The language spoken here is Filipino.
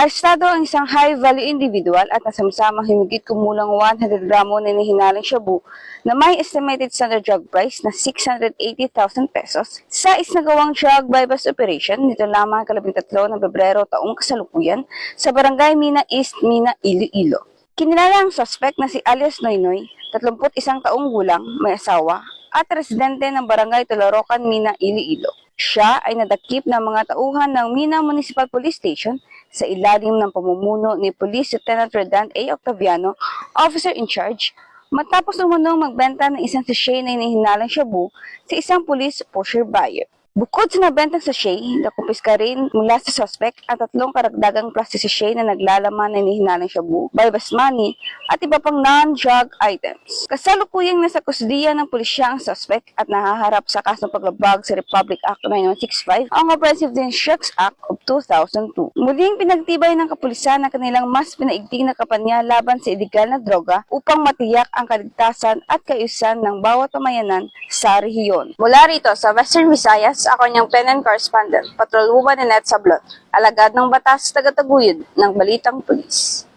Arestado ang isang high-value individual at nasamsamang humigit kumulang 100 gramo na inihinalang shabu na may estimated standard drug price na 680,000 pesos sa isnagawang drug bypass operation nito lamang kalabing-3 ng Pebrero taong kasalukuyan sa Barangay Mina East, Mina, Iloilo. Kinilala ang suspect na si alias Noynoy, 31 taong gulang, may asawa, at residente ng Barangay Tularocan, Mina, Iloilo. Siya ay nadakip ng mga tauhan ng Mina Municipal Police Station sa ilalim ng pamumuno ni Police Lieutenant Redan A. Octaviano, Officer in Charge, matapos umunong magbenta ng isang sachet na inihinalang shabu sa isang police pusher buyer. Bukod sa nabentang sachet, nakumpiska rin mula sa suspect ang 3 karagdagang plastic sachet na naglalaman ng inihinalang shabu, bypass money, at iba pang non-drug items. Kasalukuyang nasa kusdiya ng pulisya ang suspect at nahaharap sa kasong paglabag sa Republic Act 9165, ang Offensive Drugs Act of 2002. Muling pinagtibay ng kapulisan ang kanilang mas pinaigting na kampanya laban sa iligal na droga upang matiyak ang kaligtasan at kaayusan ng bawat pamayanan sa rehiyon. Mula rito sa Western Visayas, ako niyang PNN correspondent, Patrol Woman Annette Sablon, alagad ng batas taga-taguyod ng Balitang Pulis.